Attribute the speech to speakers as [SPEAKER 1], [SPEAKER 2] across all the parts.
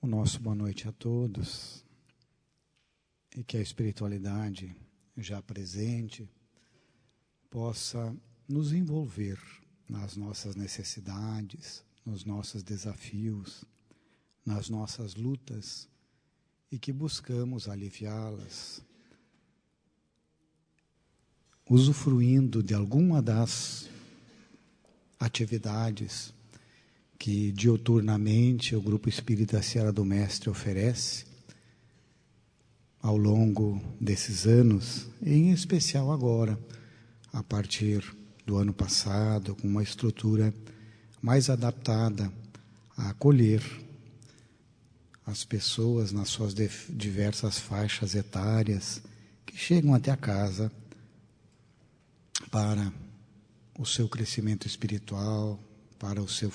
[SPEAKER 1] O nosso boa noite a todos e que a espiritualidade já presente possa nos envolver nas nossas necessidades, nos nossos desafios, nas nossas lutas e que buscamos aliviá-las, usufruindo de alguma das atividades que diuturnamente o Grupo Espírita Seara do Mestre oferece ao longo desses anos, e em especial agora, a partir do ano passado, com uma estrutura mais adaptada a acolher as pessoas nas suas diversas faixas etárias que chegam até a casa para o seu crescimento espiritual, para o seu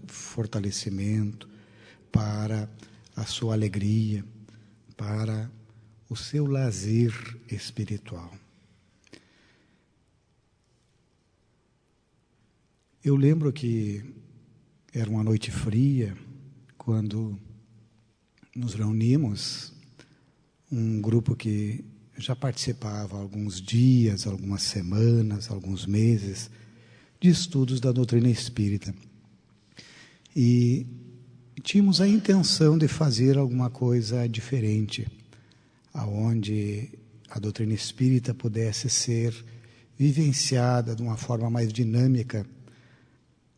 [SPEAKER 1] fortalecimento, para a sua alegria, para o seu lazer espiritual. Eu lembro que era uma noite fria, quando nos reunimos, um grupo que já participava há alguns dias, algumas semanas, alguns meses, de estudos da doutrina espírita. E tínhamos a intenção de fazer alguma coisa diferente, aonde a doutrina espírita pudesse ser vivenciada de uma forma mais dinâmica,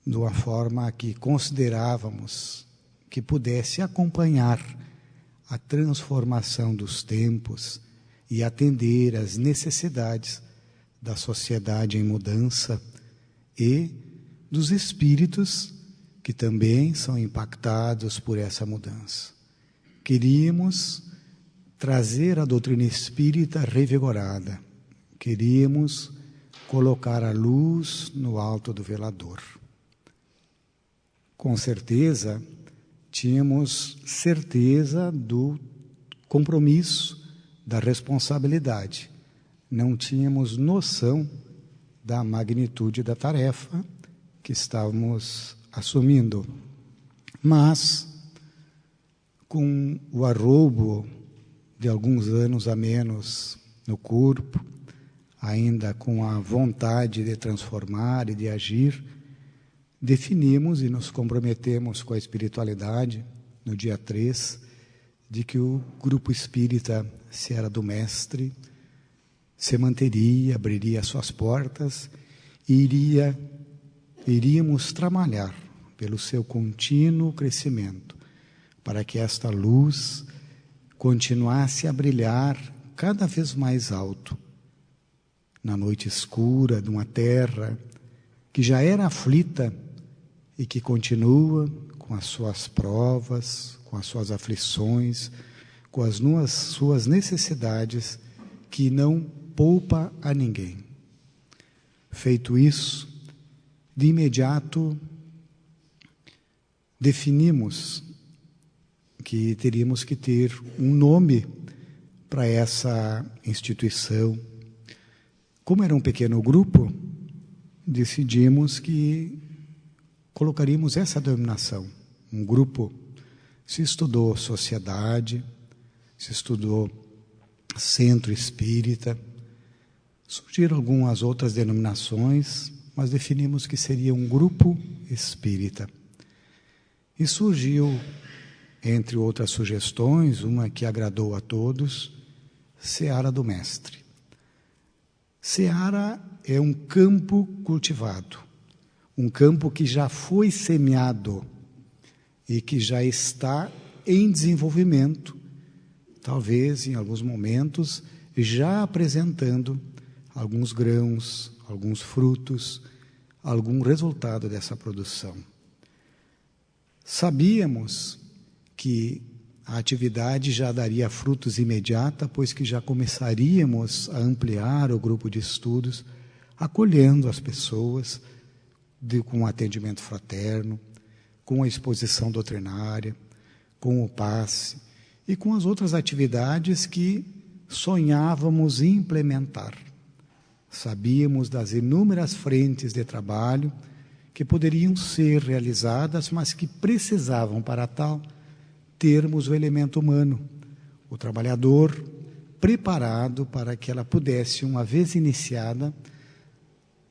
[SPEAKER 1] de uma forma que considerávamos que pudesse acompanhar a transformação dos tempos e atender às necessidades da sociedade em mudança e dos espíritos que também são impactados por essa mudança. Queríamos trazer a doutrina espírita revigorada, queríamos colocar a luz no alto do velador. Com certeza, tínhamos certeza do compromisso, da responsabilidade. Não tínhamos noção da magnitude da tarefa que estávamos assumindo. Mas, com o arroubo de alguns anos a menos no corpo, ainda com a vontade de transformar e de agir, definimos e nos comprometemos com a espiritualidade, no dia 3, de que o Grupo Espírita Seara do Mestre se manteria, abriria suas portas e iríamos trabalhar pelo seu contínuo crescimento, para que esta luz continuasse a brilhar cada vez mais alto, na noite escura de uma terra que já era aflita e que continua com as suas provas, com as suas aflições, com as suas necessidades, que não poupa a ninguém. Feito isso, de imediato definimos que teríamos que ter um nome para essa instituição. Como era um pequeno grupo, decidimos que colocaríamos essa denominação, um grupo. Se estudou sociedade, se estudou centro espírita, surgiram algumas outras denominações, mas definimos que seria um grupo espírita. E surgiu, entre outras sugestões, uma que agradou a todos, Seara do Mestre. Seara é um campo cultivado, um campo que já foi semeado e que já está em desenvolvimento, talvez em alguns momentos já apresentando alguns grãos, alguns frutos, algum resultado dessa produção. Sabíamos que a atividade já daria frutos imediata, pois que já começaríamos a ampliar o grupo de estudos, acolhendo as pessoas com atendimento fraterno, com a exposição doutrinária, com o passe e com as outras atividades que sonhávamos implementar. Sabíamos das inúmeras frentes de trabalho que poderiam ser realizadas, mas que precisavam, para tal, termos o elemento humano, o trabalhador preparado para que ela pudesse, uma vez iniciada,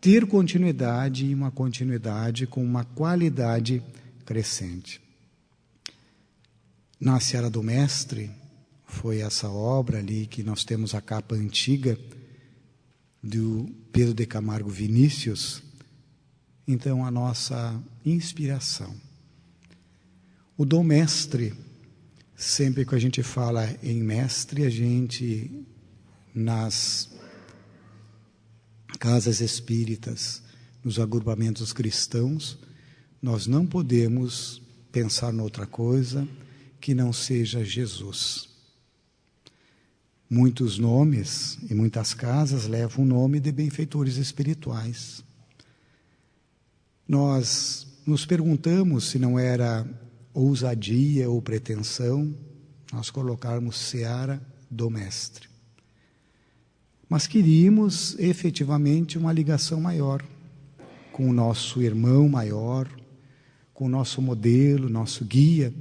[SPEAKER 1] ter continuidade, e uma continuidade com uma qualidade crescente. Na Seara do Mestre, foi essa obra ali que nós temos a capa antiga do Pedro de Camargo Vinícius, então a nossa inspiração. O Dom Mestre, sempre que a gente fala em mestre, a gente, nas casas espíritas, nos agrupamentos cristãos, nós não podemos pensar noutra coisa que não seja Jesus. Muitos nomes e muitas casas levam o nome de benfeitores espirituais. Nós nos perguntamos se não era ousadia ou pretensão nós colocarmos Seara do Mestre. Mas queríamos efetivamente uma ligação maior com o nosso irmão maior, com o nosso modelo, nosso guia,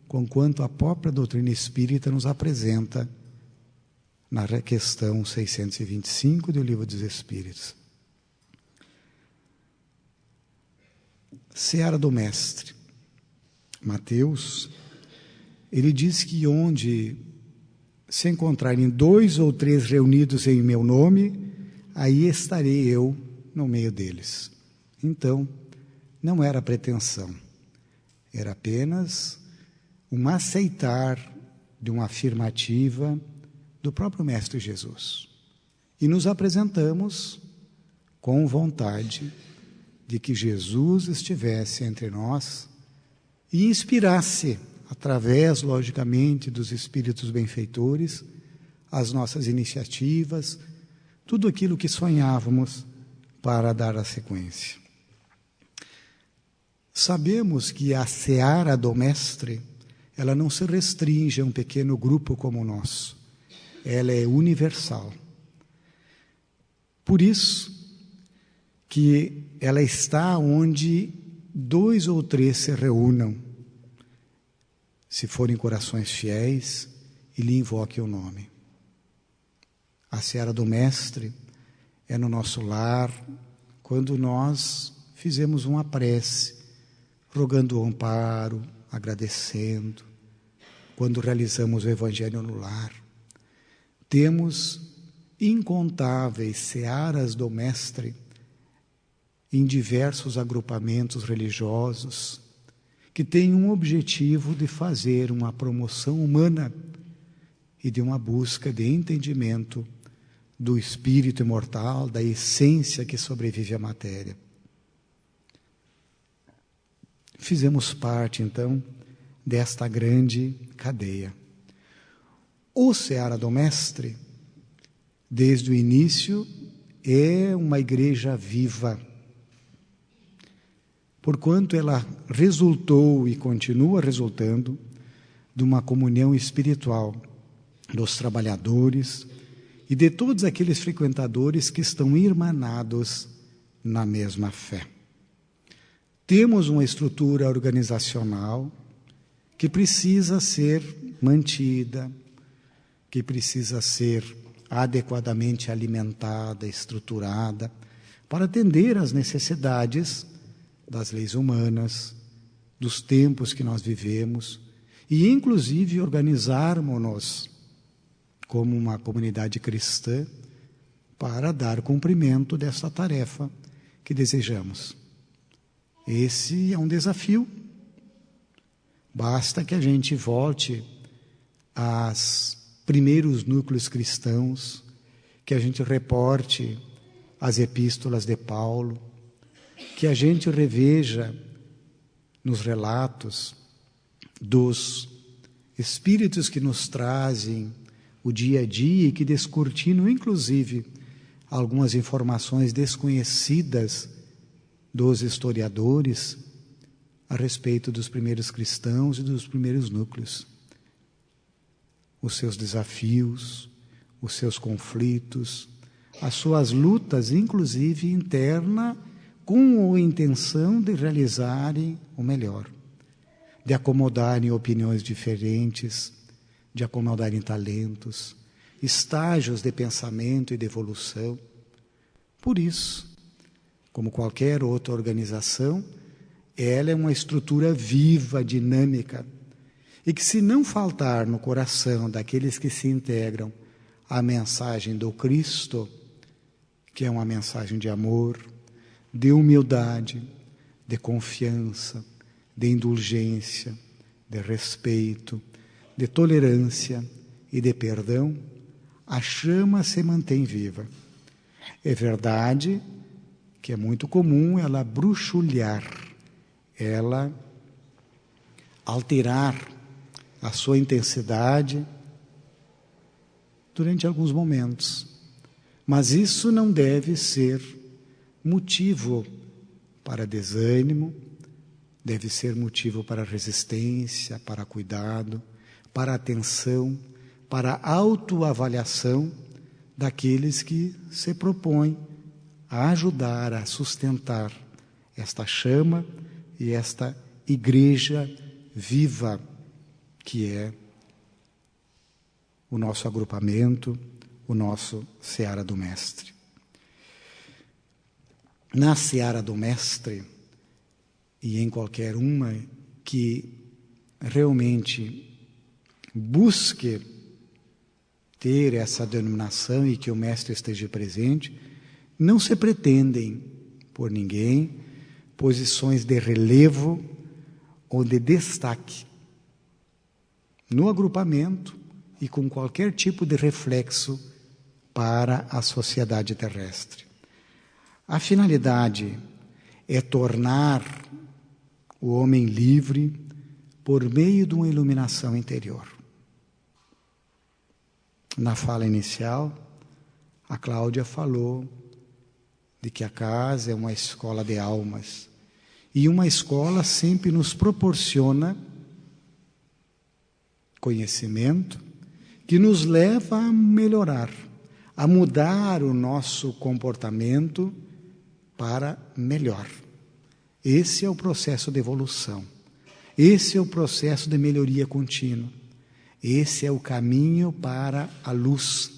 [SPEAKER 1] conquanto a própria doutrina espírita nos apresenta na questão 625 do Livro dos Espíritos. Seara do Mestre. Mateus, ele diz que onde se encontrarem 2 ou 3 reunidos em meu nome, aí estarei eu no meio deles. Então, não era pretensão, era apenas um aceitar de uma afirmativa do próprio Mestre Jesus. E nos apresentamos com vontade de que Jesus estivesse entre nós e inspirasse, através, logicamente, dos espíritos benfeitores, as nossas iniciativas, tudo aquilo que sonhávamos para dar a sequência. Sabemos que a seara do Mestre, ela não se restringe a um pequeno grupo como o nosso, ela é universal. Por isso que ela está onde 2 ou 3 se reúnam, se forem corações fiéis, e lhe invoquem o nome. A Seara do Mestre é no nosso lar, quando nós fizemos uma prece, rogando o amparo, agradecendo, quando realizamos o Evangelho no lar. Temos incontáveis searas do Mestre em diversos agrupamentos religiosos que têm um objetivo de fazer uma promoção humana e de uma busca de entendimento do espírito imortal, da essência que sobrevive à matéria. Fizemos parte, então, desta grande cadeia. O Seara do Mestre, desde o início, é uma igreja viva, porquanto ela resultou e continua resultando de uma comunhão espiritual dos trabalhadores e de todos aqueles frequentadores que estão irmanados na mesma fé. Temos uma estrutura organizacional que precisa ser mantida, que precisa ser adequadamente alimentada, estruturada, para atender às necessidades das leis humanas, dos tempos que nós vivemos, e inclusive organizarmos-nos como uma comunidade cristã para dar cumprimento dessa tarefa que desejamos. Esse é um desafio. Basta que a gente volte aos primeiros núcleos cristãos, que a gente reporte as epístolas de Paulo, que a gente reveja nos relatos dos espíritos que nos trazem o dia a dia e que descortinam, inclusive, algumas informações desconhecidas dos historiadores a respeito dos primeiros cristãos e dos primeiros núcleos. Os seus desafios, os seus conflitos, as suas lutas, inclusive interna, com a intenção de realizarem o melhor. de acomodarem opiniões diferentes, de acomodarem talentos, estágios de pensamento e de evolução. Por isso, como qualquer outra organização, ela é uma estrutura viva, dinâmica, e que, se não faltar no coração daqueles que se integram a mensagem do Cristo, que é uma mensagem de amor, de humildade, de confiança, de indulgência, de respeito, de tolerância e de perdão, a chama se mantém viva. É verdade que é muito comum ela bruxulhar, ela alterar a sua intensidade durante alguns momentos. Mas isso não deve ser motivo para desânimo, deve ser motivo para resistência, para cuidado, para atenção, para autoavaliação daqueles que se propõem a ajudar a sustentar esta chama e esta igreja viva que é o nosso agrupamento, o nosso Seara do Mestre. Na Seara do Mestre, e em qualquer uma que realmente busque ter essa denominação e que o Mestre esteja presente, não se pretendem por ninguém posições de relevo ou de destaque no agrupamento e com qualquer tipo de reflexo para a sociedade terrestre. A finalidade é tornar o homem livre por meio de uma iluminação interior. Na fala inicial, a Cláudia falou de que a casa é uma escola de almas, e uma escola sempre nos proporciona conhecimento que nos leva a melhorar, a mudar o nosso comportamento para melhor. Esse é o processo de evolução. Esse é o processo de melhoria contínua. Esse é o caminho para a luz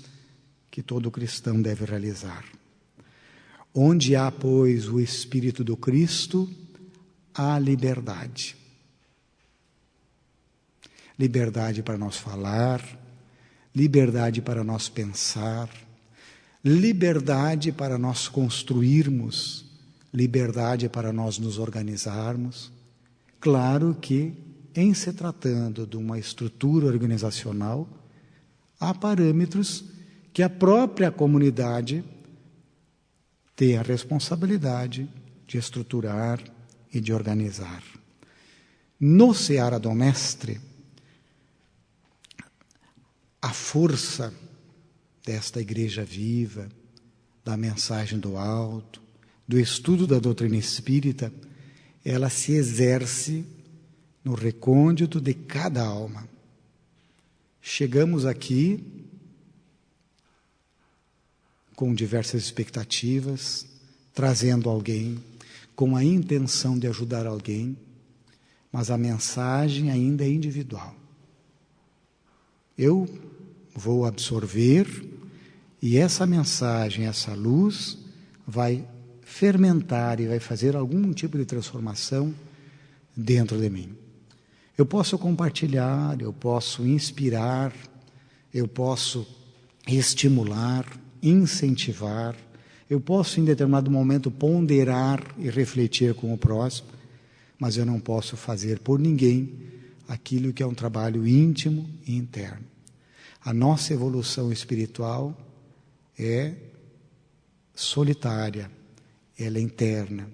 [SPEAKER 1] que todo cristão deve realizar. Onde há, pois, o Espírito do Cristo, há liberdade. Liberdade para nós falar, liberdade para nós pensar, liberdade para nós construirmos, liberdade para nós nos organizarmos. Claro que, em se tratando de uma estrutura organizacional, há parâmetros que a própria comunidade tem a responsabilidade de estruturar e de organizar. No Seara do Mestre, a força desta igreja viva, da mensagem do alto, do estudo da doutrina espírita, ela se exerce no recôndito de cada alma. Chegamos aqui com diversas expectativas, trazendo alguém, com a intenção de ajudar alguém, mas a mensagem ainda é individual. Eu vou absorver e essa mensagem, essa luz, vai fermentar e vai fazer algum tipo de transformação dentro de mim. Eu posso compartilhar, eu posso inspirar, eu posso estimular, incentivar, eu posso em determinado momento ponderar e refletir com o próximo, mas eu não posso fazer por ninguém aquilo que é um trabalho íntimo e interno. A nossa evolução espiritual é solitária, ela é interna.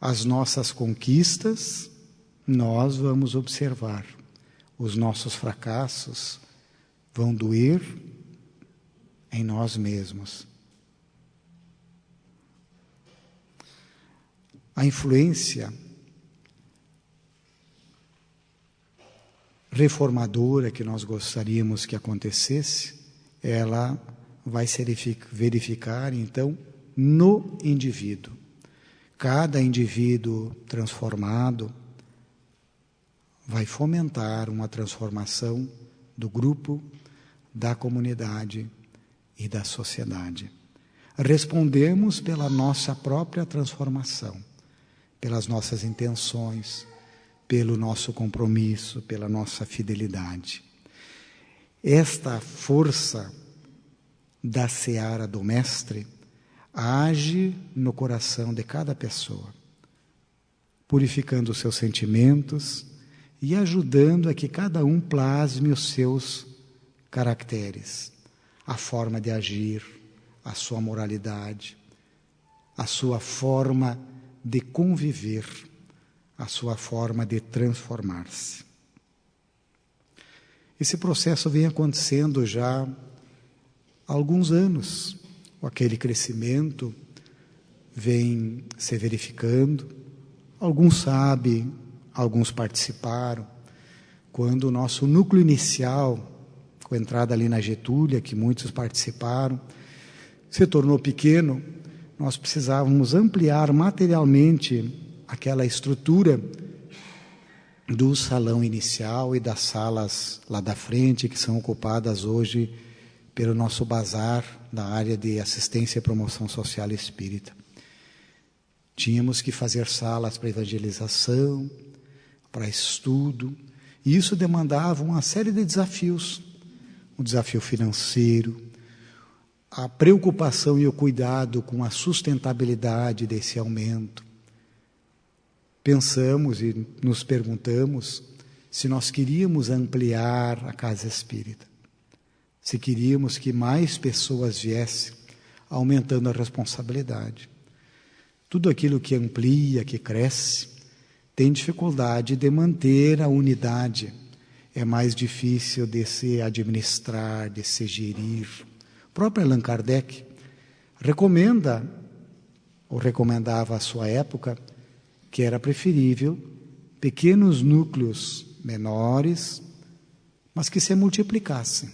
[SPEAKER 1] As nossas conquistas nós vamos observar, os nossos fracassos vão doer em nós mesmos. A influência reformadora que nós gostaríamos que acontecesse, ela vai se verificar, então, no indivíduo. Cada indivíduo transformado vai fomentar uma transformação do grupo, da comunidade e da sociedade. Respondemos pela nossa própria transformação, pelas nossas intenções, pelo nosso compromisso, pela nossa fidelidade. Esta força da seara do Mestre age no coração de cada pessoa, purificando os seus sentimentos e ajudando a que cada um plasme os seus caracteres, a forma de agir, a sua moralidade, a sua forma de conviver, a sua forma de transformar-se. Esse processo vem acontecendo já há alguns anos. Aquele crescimento vem se verificando. Alguns sabem, alguns participaram. Quando o nosso núcleo inicial, com a entrada ali na Getúlia, que muitos participaram, se tornou pequeno, nós precisávamos ampliar materialmente aquela estrutura do salão inicial e das salas lá da frente, que são ocupadas hoje pelo nosso bazar da área de assistência e promoção social espírita. Tínhamos que fazer salas para evangelização, para estudo, e isso demandava uma série de desafios. O desafio financeiro, a preocupação e o cuidado com a sustentabilidade desse aumento. Pensamos e nos perguntamos se nós queríamos ampliar a casa espírita, se queríamos que mais pessoas viessem, aumentando a responsabilidade. Tudo aquilo que amplia, que cresce, tem dificuldade de manter a unidade. É mais difícil de se administrar, de se gerir. O próprio Allan Kardec recomenda, ou recomendava à sua época, que era preferível pequenos núcleos menores, mas que se multiplicassem.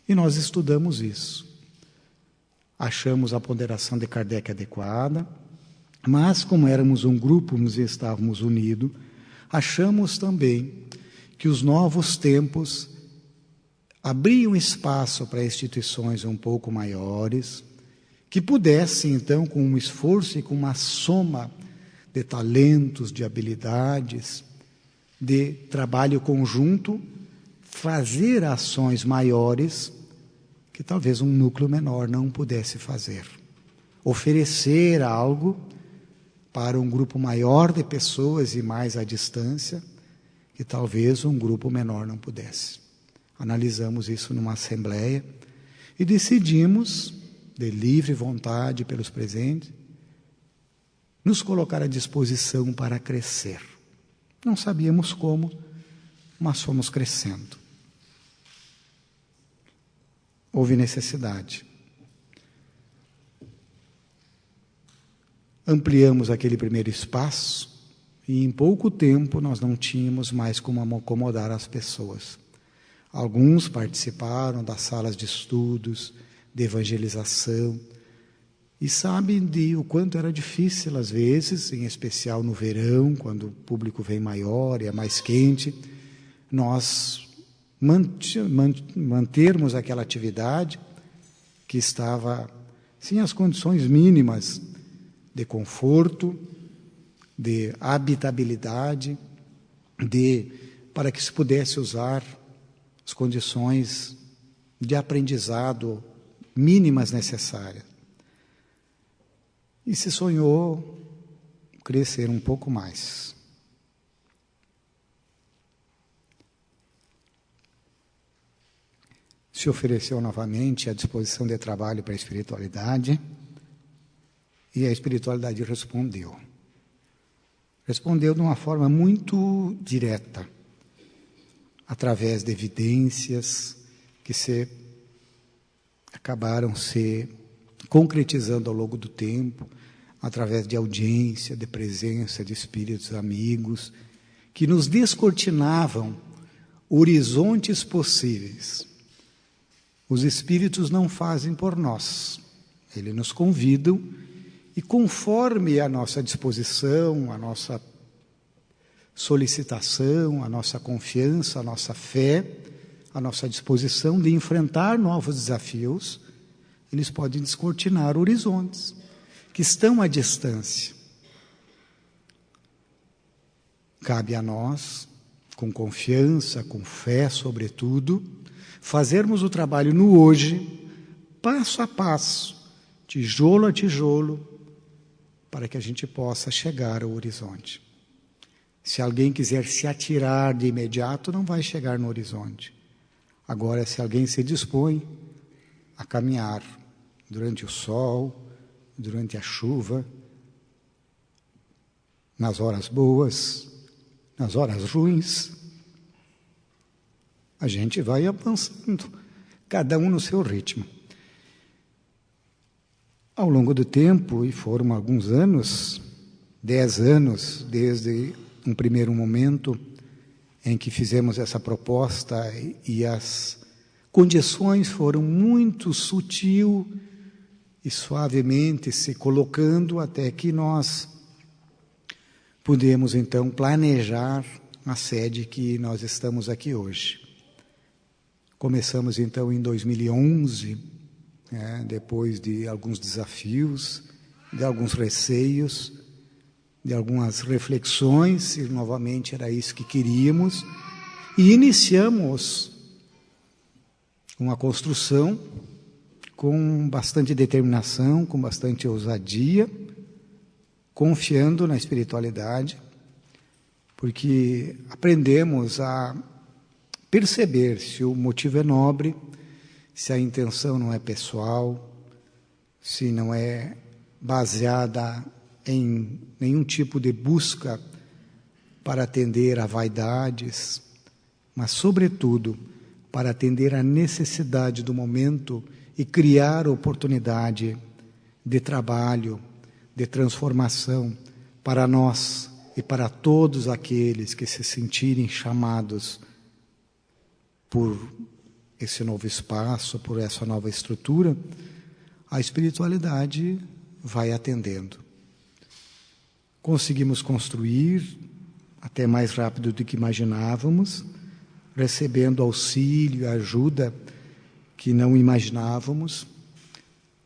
[SPEAKER 1] E nós estudamos isso. Achamos a ponderação de Kardec adequada, mas como éramos um grupo e estávamos unidos, achamos também que os novos tempos abriam espaço para instituições um pouco maiores, que pudessem, então, com um esforço e com uma soma de talentos, de habilidades, de trabalho conjunto, fazer ações maiores que talvez um núcleo menor não pudesse fazer. Oferecer algo para um grupo maior de pessoas e mais à distância, que talvez um grupo menor não pudesse. Analisamos isso numa assembleia e decidimos, de livre vontade pelos presentes, nos colocar à disposição para crescer. Não sabíamos como, mas fomos crescendo. Houve necessidade. Ampliamos aquele primeiro espaço e em pouco tempo nós não tínhamos mais como acomodar as pessoas. Alguns participaram das salas de estudos, de evangelização, e sabem o quanto era difícil às vezes, em especial no verão, quando o público vem maior e é mais quente, nós mantermos aquela atividade que estava, sim, as condições mínimas de conforto, de habitabilidade, para que se pudesse usar as condições de aprendizado mínimas necessárias. E se sonhou crescer um pouco mais. Se ofereceu novamente à disposição de trabalho para a espiritualidade, e a espiritualidade respondeu. Respondeu de uma forma muito direta, através de evidências que acabaram se concretizando ao longo do tempo, através de audiência, de presença de espíritos amigos, que nos descortinavam horizontes possíveis. Os espíritos não fazem por nós, eles nos convidam e conforme a nossa disposição, a nossa solicitação, a nossa confiança, a nossa fé, a nossa disposição de enfrentar novos desafios, eles podem descortinar horizontes que estão à distância. Cabe a nós, com confiança, com fé, sobretudo, fazermos o trabalho no hoje, passo a passo, tijolo a tijolo, para que a gente possa chegar ao horizonte. Se alguém quiser se atirar de imediato, não vai chegar no horizonte. Agora, se alguém se dispõe a caminhar durante o sol, durante a chuva, nas horas boas, nas horas ruins, a gente vai avançando, cada um no seu ritmo. Ao longo do tempo, e foram alguns anos, 10 anos, desde um primeiro momento em que fizemos essa proposta, e as condições foram muito sutil e suavemente se colocando até que nós pudemos então planejar a sede que nós estamos aqui hoje. Começamos então em 2011, depois de alguns desafios, de alguns receios, de algumas reflexões, e novamente era isso que queríamos, e iniciamos uma construção com bastante determinação, com bastante ousadia, confiando na espiritualidade, porque aprendemos a perceber se o motivo é nobre, se a intenção não é pessoal, se não é baseada em nenhum tipo de busca para atender a vaidades, mas, sobretudo, para atender à necessidade do momento e criar oportunidade de trabalho, de transformação para nós e para todos aqueles que se sentirem chamados por esse novo espaço, por essa nova estrutura. A espiritualidade vai atendendo. Conseguimos construir até mais rápido do que imaginávamos, recebendo auxílio, ajuda que não imaginávamos,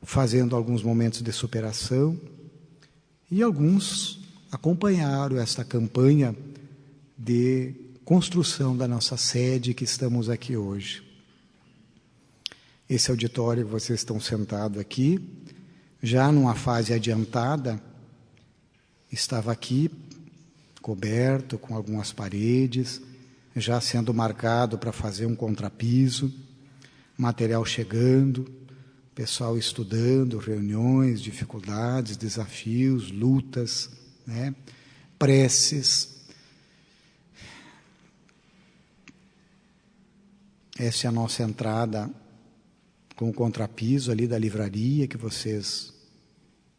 [SPEAKER 1] fazendo alguns momentos de superação, e alguns acompanharam esta campanha de construção da nossa sede que estamos aqui hoje. Esse auditório que vocês estão sentados aqui, já numa fase adiantada, estava aqui coberto com algumas paredes, já sendo marcado para fazer um contrapiso, material chegando, pessoal estudando, reuniões, dificuldades, desafios, lutas, preces. Essa é a nossa entrada com o contrapiso ali da livraria, que vocês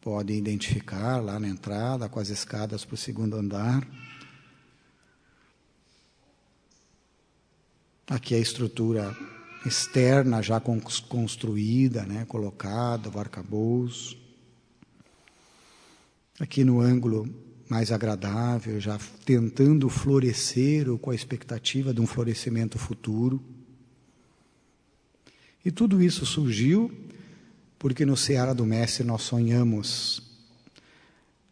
[SPEAKER 1] podem identificar lá na entrada, com as escadas para o segundo andar. Aqui a estrutura externa já construída, colocada, o arcabouço. Aqui no ângulo mais agradável, já tentando florescer ou com a expectativa de um florescimento futuro. E tudo isso surgiu porque no Seara do Mestre nós sonhamos.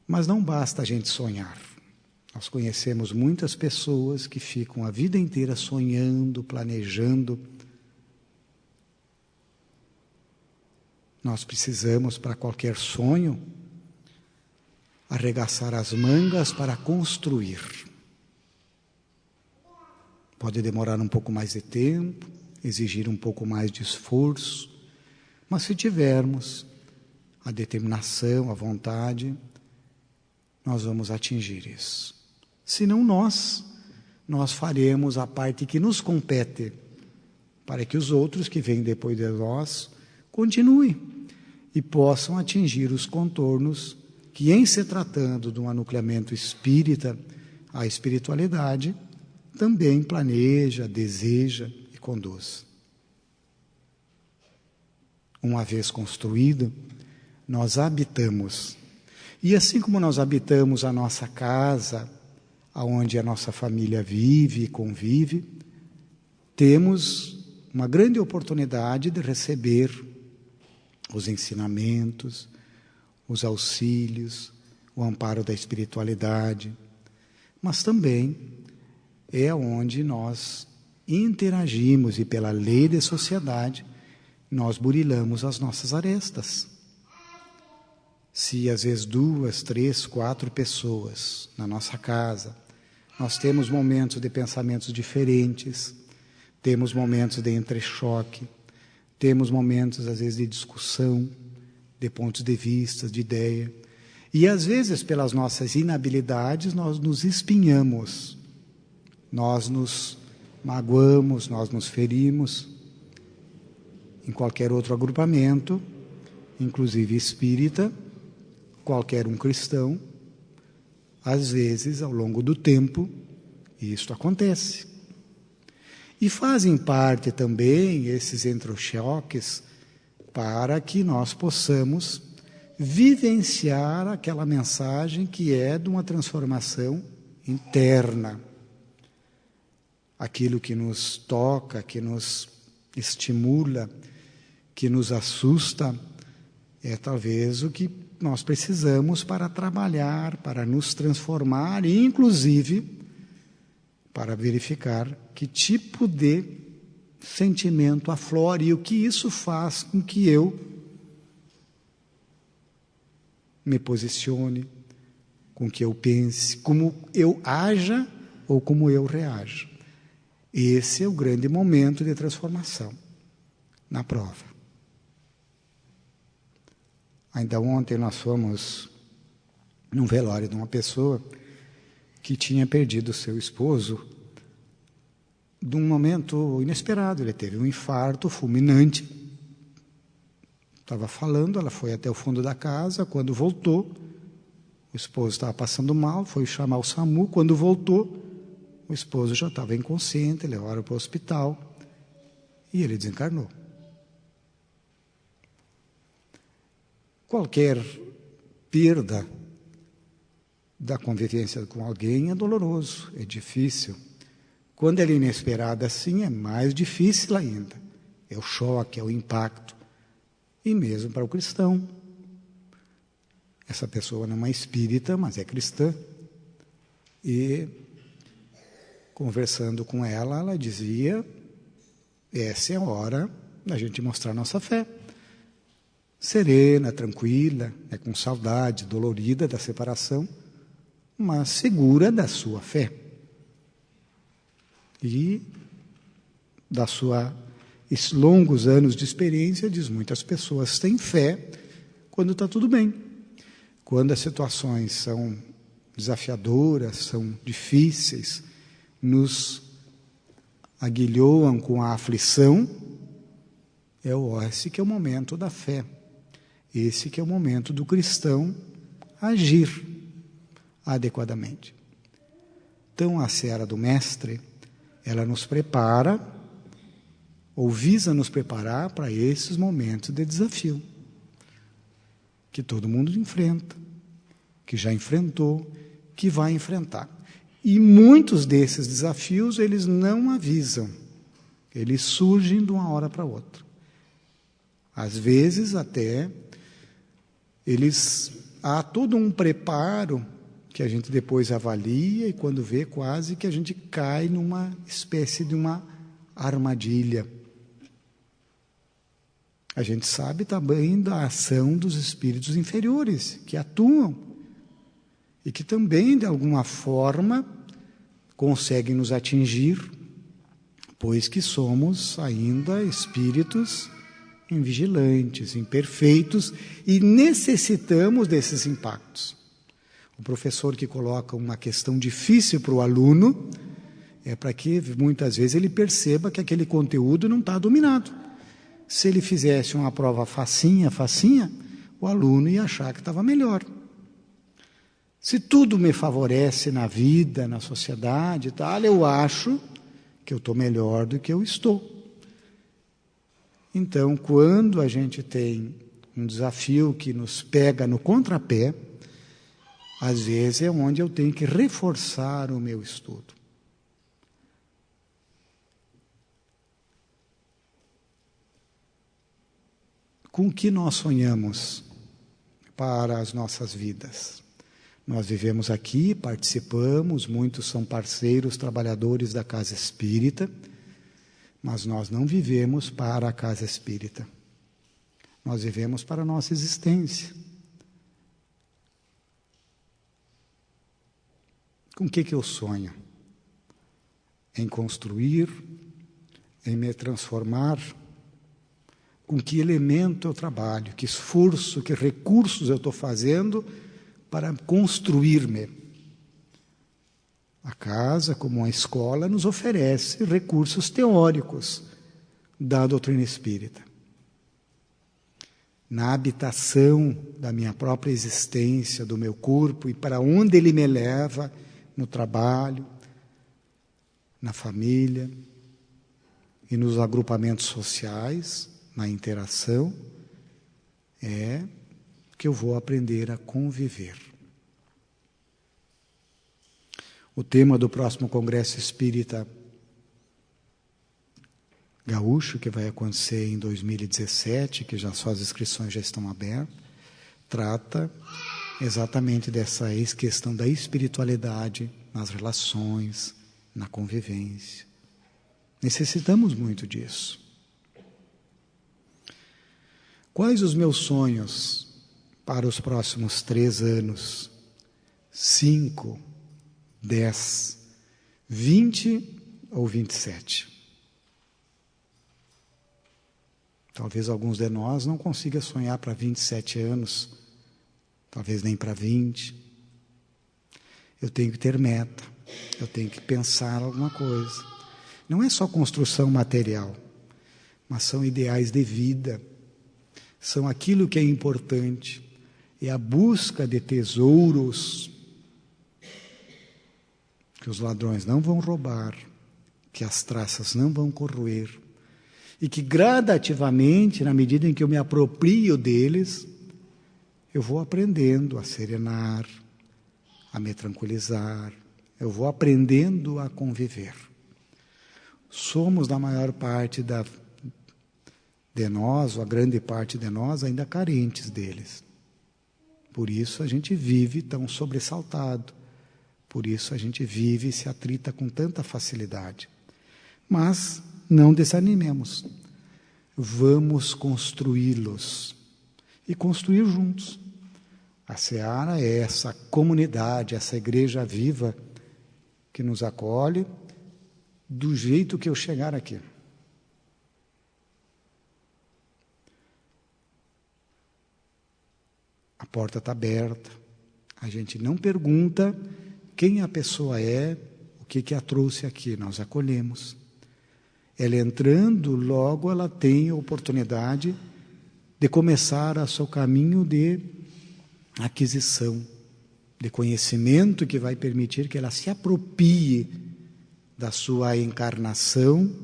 [SPEAKER 1] Mas não basta a gente sonhar. Nós conhecemos muitas pessoas que ficam a vida inteira sonhando, planejando. Nós precisamos, para qualquer sonho, arregaçar as mangas para construir. Pode demorar um pouco mais de tempo, exigir um pouco mais de esforço, mas se tivermos a determinação, a vontade, nós vamos atingir isso. Se não nós faremos a parte que nos compete, para que os outros que vêm depois de nós continuem e possam atingir os contornos que, em se tratando de um anucleamento espírita, a espiritualidade também planeja, deseja e conduz. Uma vez construído, nós habitamos. E assim como nós habitamos a nossa casa, onde a nossa família vive e convive, temos uma grande oportunidade de receber os ensinamentos, os auxílios, o amparo da espiritualidade, mas também é onde nós interagimos e, pela lei de sociedade, nós burilamos as nossas arestas. Se às vezes 2, 3, 4 pessoas na nossa casa, nós temos momentos de pensamentos diferentes, temos momentos de entrechoque, temos momentos às vezes de discussão, de pontos de vista, de ideia, e às vezes pelas nossas inabilidades nós nos espinhamos, nós nos magoamos, nós nos ferimos. Em qualquer outro agrupamento, inclusive espírita, qualquer um cristão, às vezes, ao longo do tempo, isto acontece. E fazem parte também esses entrechoques para que nós possamos vivenciar aquela mensagem que é de uma transformação interna. Aquilo que nos toca, que nos estimula, que nos assusta, é talvez o que nós precisamos para trabalhar, para nos transformar e, inclusive, para verificar que tipo de sentimento aflora e o que isso faz com que eu me posicione, com que eu pense, como eu haja ou como eu reaja. Esse é o grande momento de transformação na prova. Ainda ontem nós fomos num velório de uma pessoa que tinha perdido seu esposo de um momento inesperado. Ele teve um infarto fulminante. Estava falando, ela foi até o fundo da casa. Quando voltou, o esposo estava passando mal, foi chamar o SAMU. Quando voltou, o esposo já estava inconsciente, levaram para o hospital e ele desencarnou. Qualquer perda da convivência com alguém é doloroso, é difícil. Quando ela é inesperada assim, é mais difícil ainda. É o choque, é o impacto. E mesmo para o cristão. Essa pessoa não é espírita, mas é cristã. E, conversando com ela, ela dizia, essa é a hora da gente mostrar nossa fé. Serena, tranquila, com saudade, dolorida da separação, mas segura da sua fé. E da sua longos anos de experiência, diz, muitas pessoas têm fé quando está tudo bem. Quando as situações são desafiadoras, são difíceis, nos aguilhoam com a aflição, esse que é o momento da fé. Esse que é o momento do cristão agir adequadamente. Então, a seara do Mestre, ela nos prepara, ou visa nos preparar para esses momentos de desafio, que todo mundo enfrenta, que já enfrentou, que vai enfrentar. E muitos desses desafios, eles não avisam, eles surgem de uma hora para outra. Às vezes, até, há todo um preparo que a gente depois avalia e quando vê quase que a gente cai numa espécie de uma armadilha. A gente sabe também da ação dos espíritos inferiores que atuam e que também, de alguma forma, conseguem nos atingir, pois que somos ainda espíritos invigilantes, imperfeitos, e necessitamos desses impactos. O professor que coloca uma questão difícil para o aluno é para que, muitas vezes, ele perceba que aquele conteúdo não está dominado. Se ele fizesse uma prova facinha, o aluno ia achar que estava melhor. Se tudo me favorece na vida, na sociedade, eu acho que eu estou melhor do que eu estou. Então, quando a gente tem um desafio que nos pega no contrapé, Às vezes é onde eu tenho que reforçar o meu estudo. Com o que nós sonhamos para as nossas vidas? Nós vivemos aqui, participamos, muitos são parceiros, trabalhadores da Casa Espírita, mas nós não vivemos para a Casa Espírita. Nós vivemos para a nossa existência. Com o que eu sonho? Em construir, em me transformar. Com que elemento eu trabalho? Que esforço, que recursos eu estou fazendo para construir-me? A casa, como a escola, nos oferece recursos teóricos da doutrina espírita. Na habitação da minha própria existência, do meu corpo, e para onde ele me leva, no trabalho, na família e nos agrupamentos sociais, na interação, é que eu vou aprender a conviver. O tema do próximo Congresso Espírita Gaúcho, que vai acontecer em 2017, que já só as inscrições já estão abertas, trata exatamente dessa questão da espiritualidade nas relações, na convivência. Necessitamos muito disso. Quais os meus sonhos para os próximos 3 anos, 5, 10, 20 ou 27? Talvez alguns de nós não consigam sonhar para 27 anos, talvez nem para 20. Eu tenho que ter meta, eu tenho que pensar alguma coisa. Não é só construção material, mas são ideais de vida, são aquilo que é importante, é a busca de tesouros que os ladrões não vão roubar, que as traças não vão corroer, e que gradativamente, na medida em que eu me aproprio deles, eu vou aprendendo a serenar, a me tranquilizar, eu vou aprendendo a conviver. Somos, na maior parte de nós, ou a grande parte de nós, ainda carentes deles. Por isso a gente vive tão sobressaltado, por isso a gente vive e se atrita com tanta facilidade. Mas não desanimemos, vamos construí-los e construir juntos. A Seara é essa comunidade, essa igreja viva que nos acolhe do jeito que eu chegar aqui. A porta está aberta, a gente não pergunta quem a pessoa é, o que a trouxe aqui, nós acolhemos. Ela entrando, logo ela tem a oportunidade de começar o seu caminho de aquisição, de conhecimento que vai permitir que ela se aproprie da sua encarnação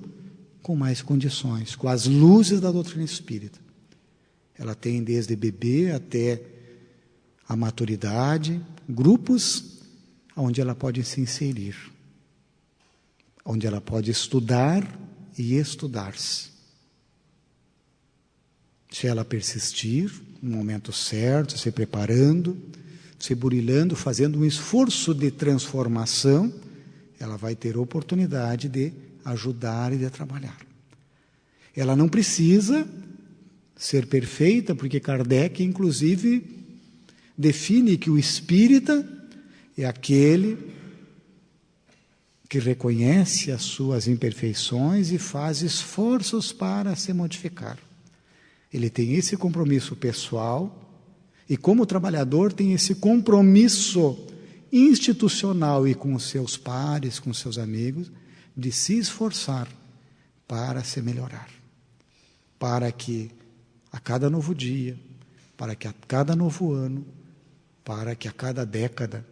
[SPEAKER 1] com mais condições, com as luzes da doutrina espírita. Ela tem desde bebê até a maturidade, grupos onde ela pode se inserir, onde ela pode estudar e estudar-se. Se ela persistir, no momento certo, se preparando, se burilando, fazendo um esforço de transformação, ela vai ter oportunidade de ajudar e de trabalhar. Ela não precisa ser perfeita, porque Kardec, inclusive, define que o espírita é aquele que reconhece as suas imperfeições e faz esforços para se modificar. Ele tem esse compromisso pessoal e, como trabalhador, tem esse compromisso institucional e com os seus pares, com os seus amigos, de se esforçar para se melhorar, para que a cada novo dia, para que a cada novo ano, para que a cada década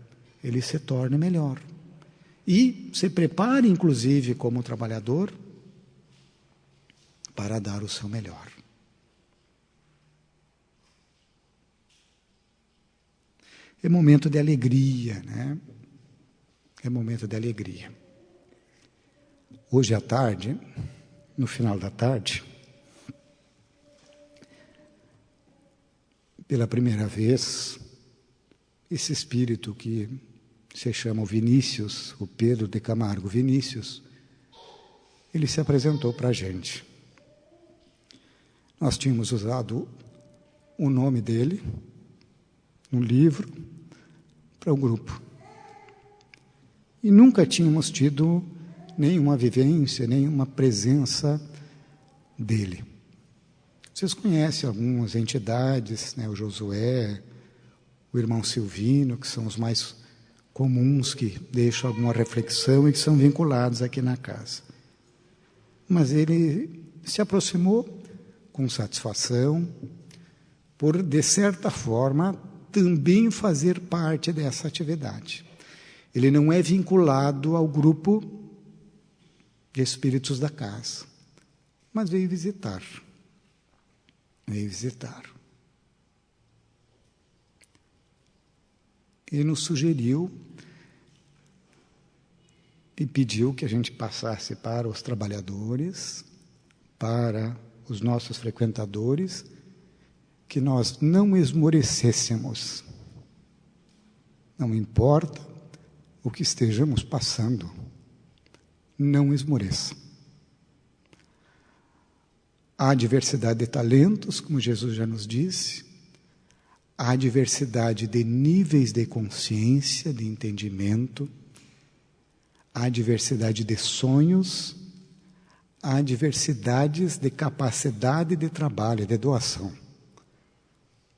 [SPEAKER 1] ele se torne melhor. E se prepare, inclusive, como trabalhador, para dar o seu melhor. é momento de alegria, né? É momento de alegria. Hoje à tarde, no final da tarde, pela primeira vez, esse espírito que se chama o Vinícius, o Pedro de Camargo Vinícius, ele se apresentou para a gente. Nós tínhamos usado o nome dele no livro para o grupo. E nunca tínhamos tido nenhuma vivência, nenhuma presença dele. Vocês conhecem algumas entidades, né? O Josué, o irmão Silvino, que são os mais comuns, que deixam alguma reflexão e que são vinculados aqui na casa. Mas ele se aproximou com satisfação, por, de certa forma, também fazer parte dessa atividade. Ele não é vinculado ao grupo de espíritos da casa, mas veio visitar. Veio visitar. Ele nos sugeriu e pediu que a gente passasse para os trabalhadores, para os nossos frequentadores, que nós não esmorecêssemos. Não importa o que estejamos passando, não esmoreça. Há diversidade de talentos, como Jesus já nos disse, há diversidade de níveis de consciência, de entendimento, há diversidade de sonhos, há diversidades de capacidade de trabalho, de doação.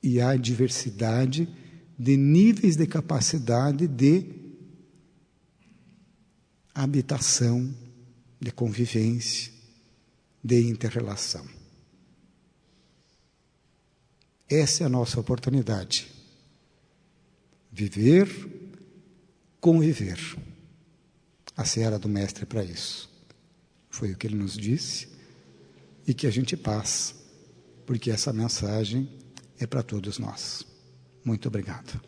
[SPEAKER 1] E há diversidade de níveis de capacidade de habitação, de convivência, de inter-relação. Essa é a nossa oportunidade. Viver, conviver. A seara do Mestre é para isso. Foi o que ele nos disse e que a gente passa, porque essa mensagem é para todos nós. Muito obrigado.